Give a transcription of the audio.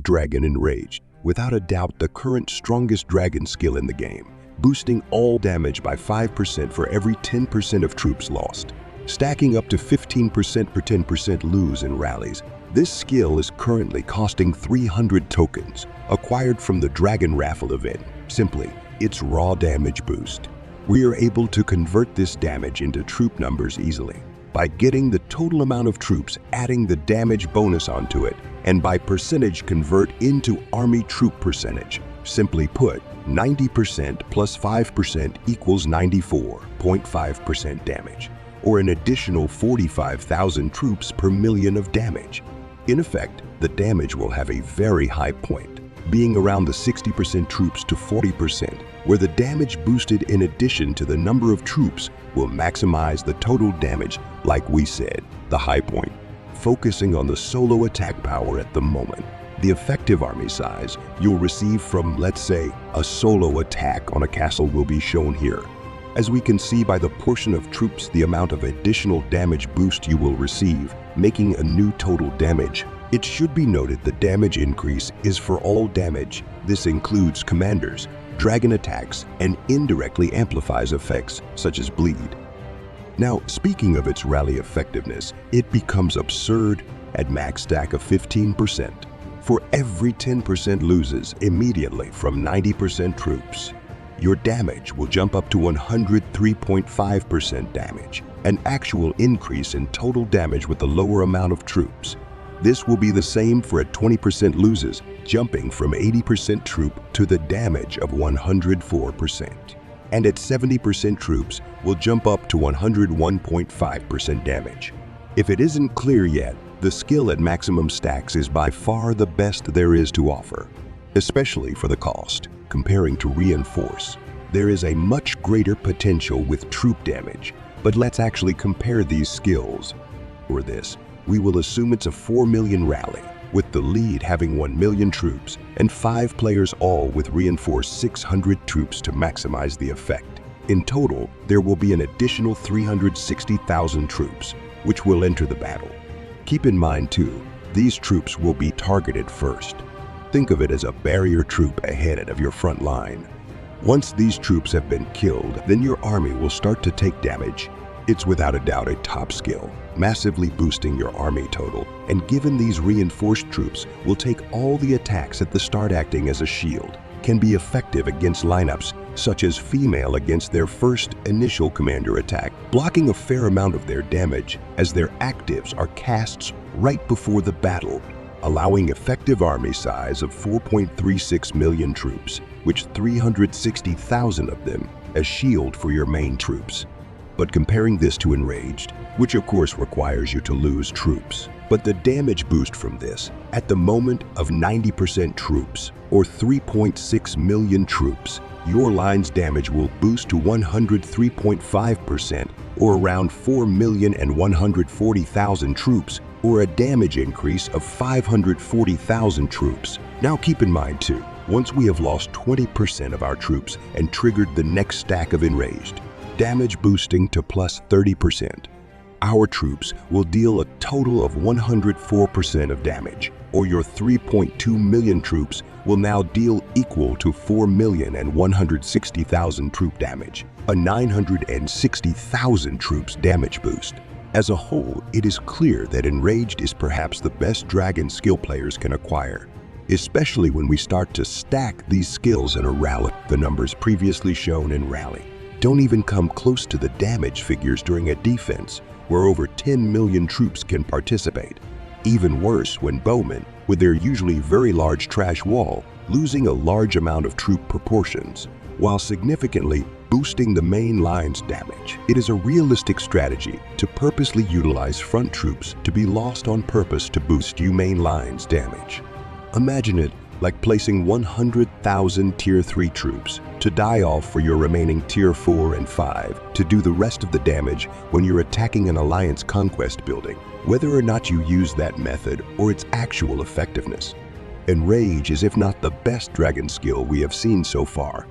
Dragon Enrage, without a doubt the current strongest dragon skill in the game, boosting all damage by 5% for every 10% of troops lost. Stacking up to 15% per 10% lose in rallies, this skill is currently costing 300 tokens, acquired from the Dragon Raffle event. Simply, its raw damage boost. We are able to convert this damage into troop numbers easily, by getting the total amount of troops, adding the damage bonus onto it, and by percentage convert into army troop percentage. Simply put, 90% plus 5% equals 94.5% damage, or an additional 45,000 troops per million of damage. In effect, the damage will have a very high point, being around the 60% troops to 40%, where the damage boosted in addition to the number of troops will maximize the total damage, like we said, the high point. Focusing on the solo attack power at the moment, the effective army size you'll receive from, let's say, a solo attack on a castle will be shown here. As we can see by the portion of troops, the amount of additional damage boost you will receive, making a new total damage. It should be noted the damage increase is for all damage. This includes commanders, dragon attacks, and indirectly amplifies effects such as bleed. Now, speaking of its rally effectiveness, it becomes absurd at max stack of 15%. For every 10% loses immediately from 90% troops, your damage will jump up to 103.5% damage, an actual increase in total damage with the lower amount of troops. This will be the same for at 20% loses, jumping from 80% troop to the damage of 104%. And at 70% troops will jump up to 101.5% damage. If it isn't clear yet, the skill at maximum stacks is by far the best there is to offer, especially for the cost. Comparing to Reinforce, there is a much greater potential with troop damage, but let's actually compare these skills. For this, we will assume it's a 4 million rally, with the lead having 1 million troops and 5 players all with Reinforce 600 troops to maximize the effect. In total, there will be an additional 360,000 troops, which will enter the battle. Keep in mind too, these troops will be targeted first. Think of it as a barrier troop ahead of your front line. Once these troops have been killed, then your army will start to take damage. It's without a doubt a top skill, massively boosting your army total, and given these reinforced troops will take all the attacks at the start acting as a shield, can be effective against lineups such as female against their first initial commander attack, blocking a fair amount of their damage as their actives are casts right before the battle, allowing effective army size of 4.36 million troops, which 360,000 of them as shield for your main troops. But comparing this to Enraged, which of course requires you to lose troops, but the damage boost from this, at the moment of 90% troops, or 3.6 million troops, your line's damage will boost to 103.5%, or around 4,140,000 troops, or a damage increase of 540,000 troops. Now keep in mind too, once we have lost 20% of our troops and triggered the next stack of Enraged, damage boosting to plus 30%, our troops will deal a total of 104% of damage, or your 3.2 million troops will now deal equal to 4,160,000 troop damage, a 960,000 troops damage boost. As a whole, it is clear that Enraged is perhaps the best dragon skill players can acquire, especially when we start to stack these skills in a rally. The numbers previously shown in rally don't even come close to the damage figures during a defense, where over 10 million troops can participate. Even worse when bowmen, with their usually very large trash wall, losing a large amount of troop proportions, while significantly boosting the main line's damage. It is a realistic strategy to purposely utilize front troops to be lost on purpose to boost your main line's damage. Imagine it like placing 100,000 Tier 3 troops to die off for your remaining Tier 4 and 5 to do the rest of the damage when you're attacking an alliance conquest building, whether or not you use that method or its actual effectiveness. Enrage is if not the best dragon skill we have seen so far,